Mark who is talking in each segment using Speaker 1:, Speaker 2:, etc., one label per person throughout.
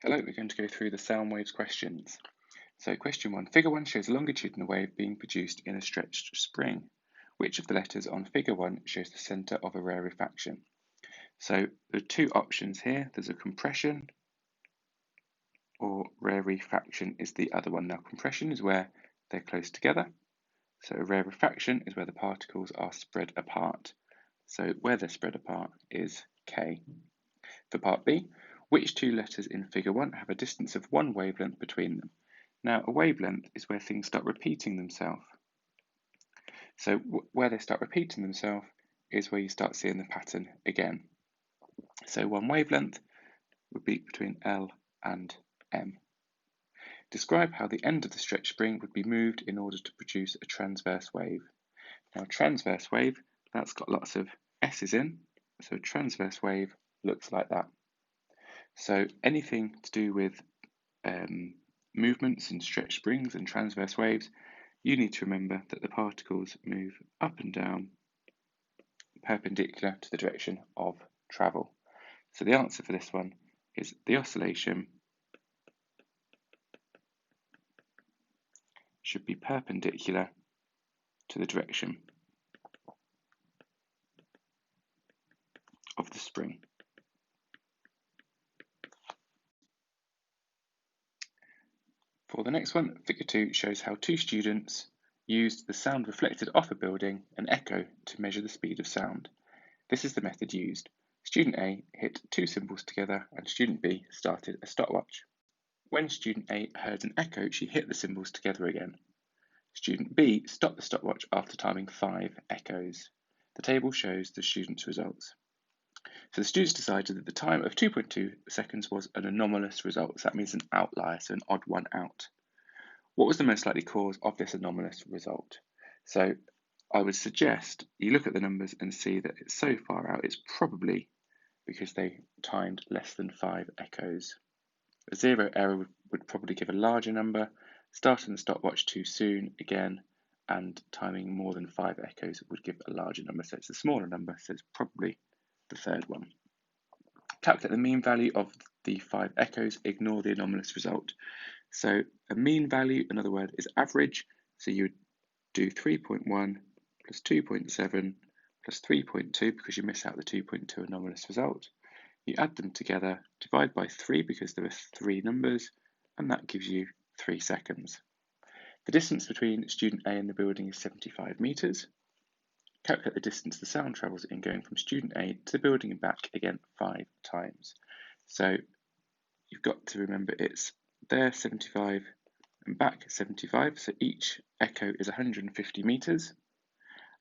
Speaker 1: Hello, we're going to go through the sound waves questions. So question 1, figure 1 shows a longitudinal wave being produced in a stretched spring. Which of the letters on figure 1 shows the centre of a rarefaction? So there are two options here. There's a compression or rarefaction is the other one. Now compression is where they're close together. So a rarefaction is where the particles are spread apart. So where they're spread apart is K. For part B, which two letters in figure 1 have a distance of one wavelength between them? Now, a wavelength is where things start repeating themselves. So where they start repeating themselves is where you start seeing the pattern again. So one wavelength would be between L and M. Describe how the end of the stretched spring would be moved in order to produce a transverse wave. Now, a transverse wave, that's got lots of S's in, so a transverse wave looks like that. So anything to do with movements in stretched springs and transverse waves, you need to remember that the particles move up and down perpendicular to the direction of travel. So the answer for this one is the oscillation should be perpendicular to the direction of the spring. For the next one, figure 2 shows how two students used the sound reflected off a building, an echo, to measure the speed of sound. This is the method used. Student A hit two cymbals together and student B started a stopwatch. When student A heard an echo, she hit the cymbals together again. Student B stopped the stopwatch after timing 5 echoes. The table shows the students' results. So the students decided that the time of 2.2 seconds was an anomalous result. So that means an outlier, so an odd one out. What was the most likely cause of this anomalous result? So I would suggest you look at the numbers and see that it's so far out, it's probably because they timed less than 5 echoes. A zero error would probably give a larger number, starting the stopwatch too soon again, and timing more than 5 echoes would give a larger number. So it's a smaller number, so it's probably the third one. Calculate the mean value of the 5 echoes, ignore the anomalous result. So a mean value, another word, is average. So you would do 3.1 plus 2.7 plus 3.2 because you miss out the 2.2 anomalous result. You add them together, divide by 3 because there are 3 numbers, and that gives you 3 seconds. The distance between student A and the building is 75 metres. Calculate the distance the sound travels in going from student A to the building and back again 5 times. So you've got to remember it's there 75 and back 75, so each echo is 150 metres,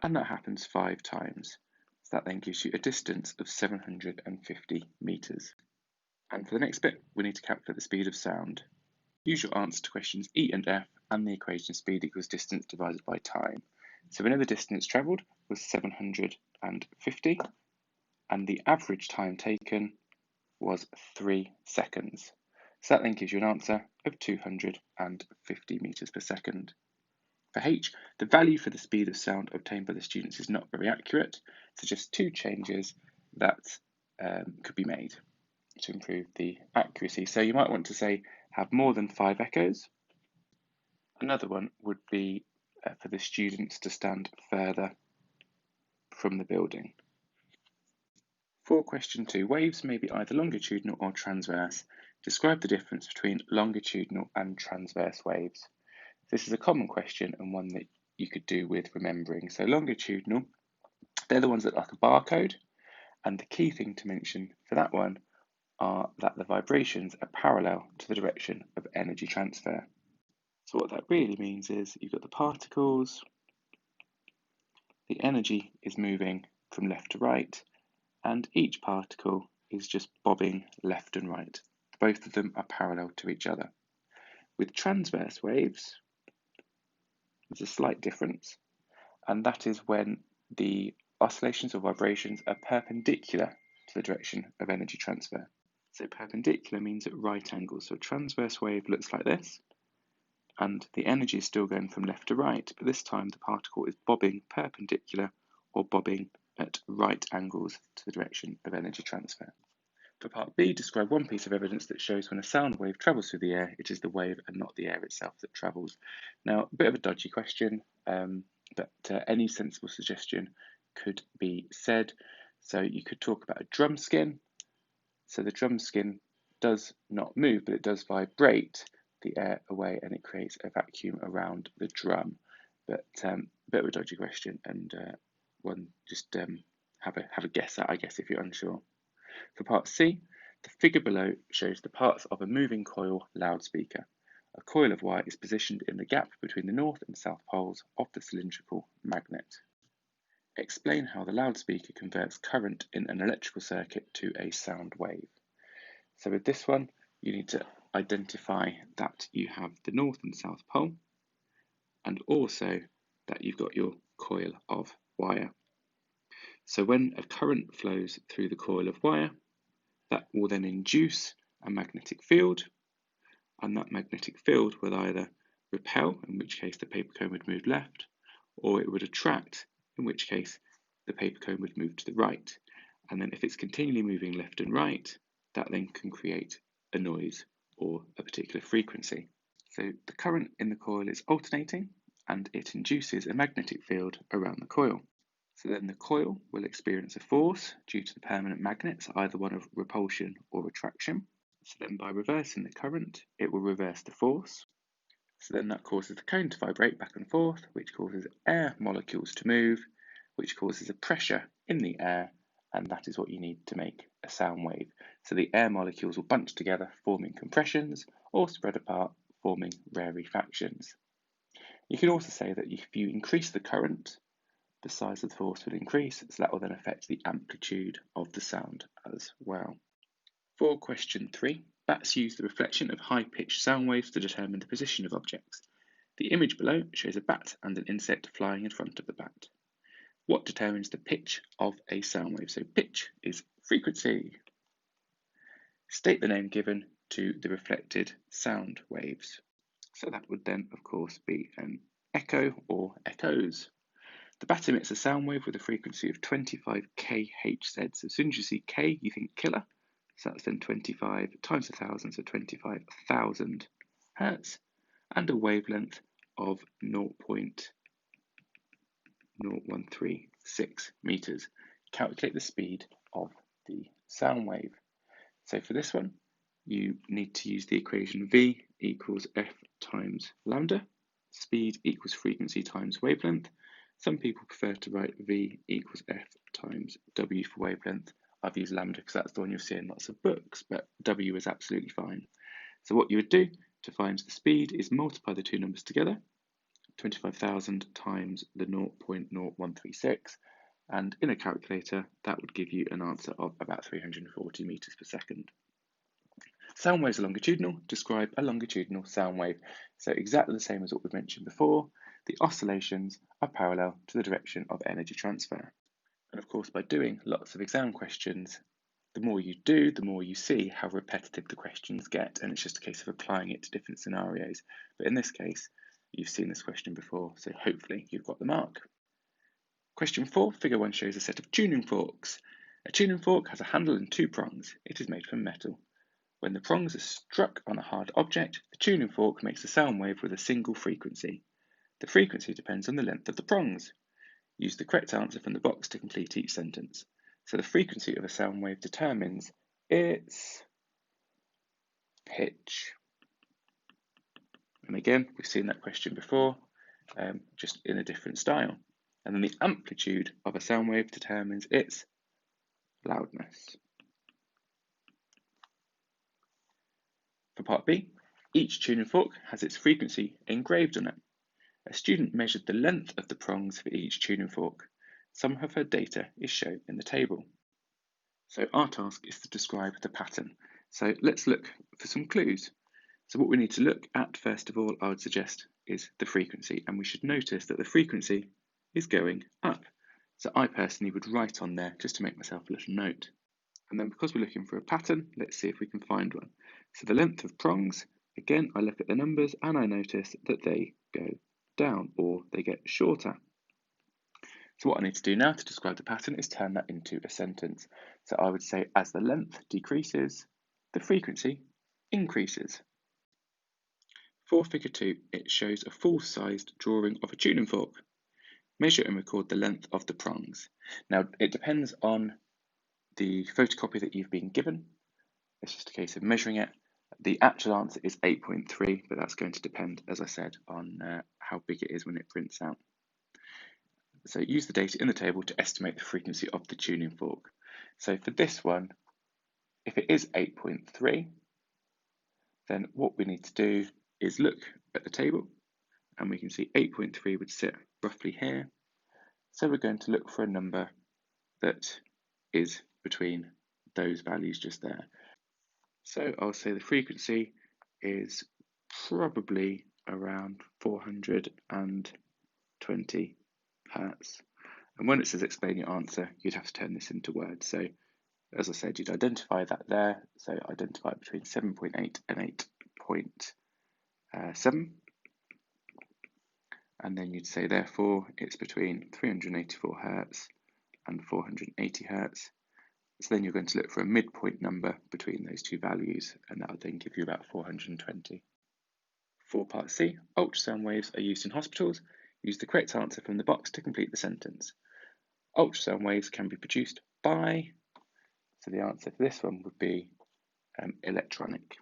Speaker 1: and that happens 5 times. So that then gives you a distance of 750 metres. And for the next bit, we need to calculate the speed of sound. Use your answer to questions E and F and the equation of speed equals distance divided by time. So we know the distance travelled was 750, and the average time taken was 3 seconds. So that then gives you an answer of 250 metres per second. For H, the value for the speed of sound obtained by the students is not very accurate, so just 2 changes that could be made to improve the accuracy. So you might want to say have more than 5 echoes. Another one would be for the students to stand further from the building. For question 2, waves may be either longitudinal or transverse. Describe the difference between longitudinal and transverse waves. This is a common question and one that you could do with remembering. So longitudinal, they're the ones that look like a barcode, and the key thing to mention for that one are that the vibrations are parallel to the direction of energy transfer. So what that really means is you've got the particles, the energy is moving from left to right, and each particle is just bobbing left and right. Both of them are parallel to each other. With transverse waves, there's a slight difference, and that is when the oscillations or vibrations are perpendicular to the direction of energy transfer. So perpendicular means at right angles. So a transverse wave looks like this, and the energy is still going from left to right, but this time the particle is bobbing perpendicular or bobbing at right angles to the direction of energy transfer. For part B, describe one piece of evidence that shows when a sound wave travels through the air, it is the wave and not the air itself that travels. Now, a bit of a dodgy question, but any sensible suggestion could be said. So you could talk about a drum skin. So the drum skin does not move, but it does vibrate the air away and it creates a vacuum around the drum. But a bit of a dodgy question, and one just have a guess at, I guess, if you're unsure. For part C, the figure below shows the parts of a moving coil loudspeaker. A coil of wire is positioned in the gap between the north and south poles of the cylindrical magnet. Explain how the loudspeaker converts current in an electrical circuit to a sound wave. So with this one, you need to identify that you have the north and south pole, and also that you've got your coil of wire. So when a current flows through the coil of wire, that will then induce a magnetic field, and that magnetic field will either repel, in which case the paper cone would move left, or it would attract, in which case the paper cone would move to the right. And then if it's continually moving left and right, that then can create a noise or a particular frequency. So the current in the coil is alternating, and it induces a magnetic field around the coil. So then the coil will experience a force due to the permanent magnets, either one of repulsion or attraction. So then by reversing the current, it will reverse the force. So then that causes the cone to vibrate back and forth, which causes air molecules to move, which causes a pressure in the air, and that is what you need to make a sound wave. So the air molecules will bunch together, forming compressions, or spread apart, forming rarefactions. You can also say that if you increase the current, the size of the force will increase, so that will then affect the amplitude of the sound as well. For question 3, bats use the reflection of high-pitched sound waves to determine the position of objects. The image below shows a bat and an insect flying in front of the bat. What determines the pitch of a sound wave? So pitch is frequency. State the name given to the reflected sound waves. So that would then, of course, be an echo or echoes. The bat emits a sound wave with a frequency of 25 kHz. So as soon as you see K, you think killer. So that's then 25 times 1,000, so 25,000 hertz, and a wavelength of 0.0136 meters. Calculate the speed of the sound wave. So for this one, you need to use the equation V equals F times lambda. Speed equals frequency times wavelength. Some people prefer to write V equals F times W for wavelength. I've used lambda because that's the one you'll see in lots of books, but W is absolutely fine. So what you would do to find the speed is multiply the two numbers together, 25,000 times the 0.0136, and in a calculator that would give you an answer of about 340 meters per second. Sound waves are longitudinal. Describe a longitudinal sound wave. So exactly the same as what we've mentioned before, the oscillations are parallel to the direction of energy transfer. And of course, by doing lots of exam questions, the more you do, the more you see how repetitive the questions get, and it's just a case of applying it to different scenarios. But in this case, you've seen this question before, so hopefully you've got the mark. Question 4, figure 1 shows a set of tuning forks. A tuning fork has a handle and two prongs. It is made from metal. When the prongs are struck on a hard object, the tuning fork makes a sound wave with a single frequency. The frequency depends on the length of the prongs. Use the correct answer from the box to complete each sentence. So the frequency of a sound wave determines its pitch. And again, we've seen that question before, just in a different style. And then the amplitude of a sound wave determines its loudness. For part B, each tuning fork has its frequency engraved on it. A student measured the length of the prongs for each tuning fork. Some of her data is shown in the table. So our task is to describe the pattern. So let's look for some clues. So what we need to look at first of all, I would suggest, is the frequency. And we should notice that the frequency is going up. So I personally would write on there just to make myself a little note. And then because we're looking for a pattern, let's see if we can find one. So the length of prongs, again, I look at the numbers and I notice that they go down or they get shorter. So what I need to do now to describe the pattern is turn that into a sentence. So I would say, as the length decreases, the frequency increases. For figure 2, it shows a full-sized drawing of a tuning fork. Measure and record the length of the prongs. Now, it depends on the photocopy that you've been given. It's just a case of measuring it. The actual answer is 8.3, but that's going to depend, as I said, on how big it is when it prints out. So use the data in the table to estimate the frequency of the tuning fork. So for this one, if it is 8.3, then what we need to do is look at the table, and we can see 8.3 would sit roughly here. So we're going to look for a number that is between those values just there. So I'll say the frequency is probably around 420 Hertz. And when it says explain your answer, you'd have to turn this into words. So as I said, you'd identify that there. So identify it between 7.8 and 8.7. And then you'd say, therefore, it's between 384 Hertz and 480 Hertz. So then you're going to look for a midpoint number between those two values, and that will then give you about 420. For part C, ultrasound waves are used in hospitals. Use the correct answer from the box to complete the sentence. Ultrasound waves can be produced by, so the answer for this one would be electronic.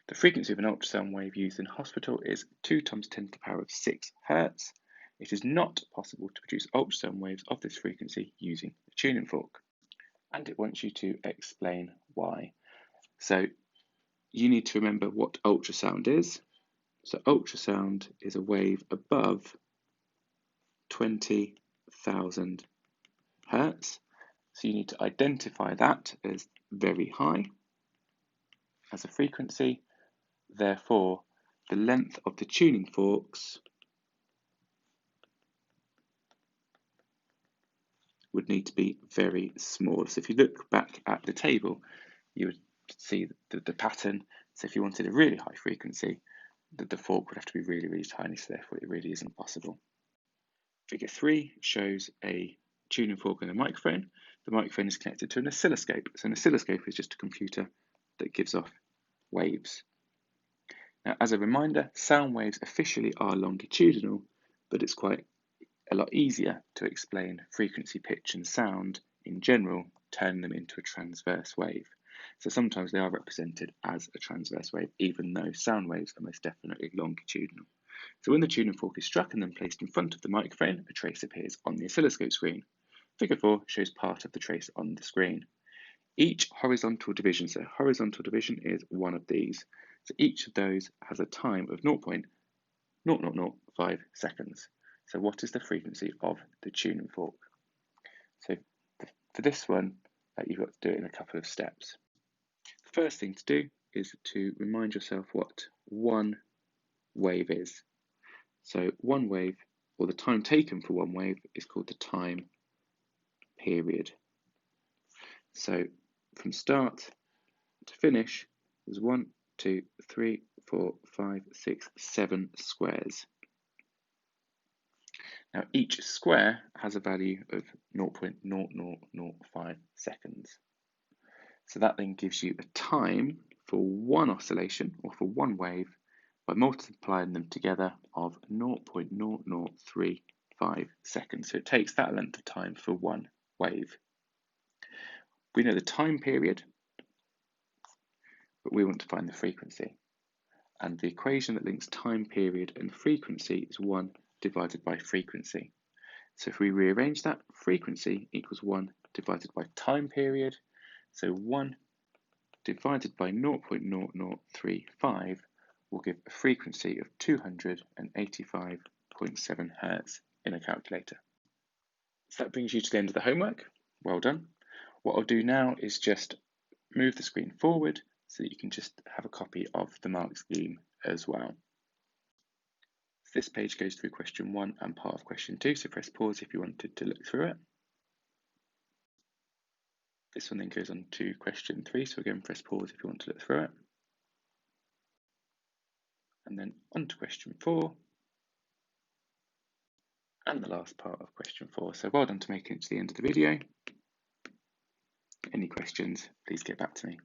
Speaker 1: The frequency of an ultrasound wave used in hospital is 2 × 10⁶ Hertz. It is not possible to produce ultrasound waves of this frequency using a tuning fork. And it wants you to explain why. So you need to remember what ultrasound is. So ultrasound is a wave above 20,000 Hertz. So you need to identify that as very high as a frequency. Therefore, the length of the tuning forks would need to be very small. So if you look back at the table, you would see the pattern. So if you wanted a really high frequency, the fork would have to be really, really tiny, so therefore it really isn't possible. Figure 3 shows a tuning fork and a microphone. The microphone is connected to an oscilloscope. So an oscilloscope is just a computer that gives off waves. Now, as a reminder, sound waves officially are longitudinal, but it's quite a lot easier to explain frequency, pitch, and sound in general, turning them into a transverse wave. So sometimes they are represented as a transverse wave, even though sound waves are most definitely longitudinal. So when the tuning fork is struck and then placed in front of the microphone, a trace appears on the oscilloscope screen. Figure 4 shows part of the trace on the screen. Each horizontal division, so horizontal division is one of these. So each of those has a time of 0.0005 seconds. So what is the frequency of the tuning fork? So for this one, you've got to do it in a couple of steps. The first thing to do is to remind yourself what one wave is. So one wave, or the time taken for one wave, is called the time period. So from start to finish, there's 1, 2, 3, 4, 5, 6, 7 squares. Now each square has a value of 0.0005 seconds. So that then gives you a time for one oscillation, or for one wave, by multiplying them together of 0.0035 seconds. So it takes that length of time for one wave. We know the time period, but we want to find the frequency. And the equation that links time period and frequency is 1 divided by frequency. So if we rearrange that, frequency equals 1 divided by time period. So 1 divided by 0.0035 will give a frequency of 285.7 Hertz in a calculator. So that brings you to the end of the homework. Well done. What I'll do now is just move the screen forward so that you can just have a copy of the mark scheme as well. This page goes through question 1 and part of question 2, so press pause if you wanted to look through it. This one then goes on to question 3, so again press pause if you want to look through it. And then on to question 4. and the last part of question 4. So well done to making it to the end of the video. Any questions, please get back to me.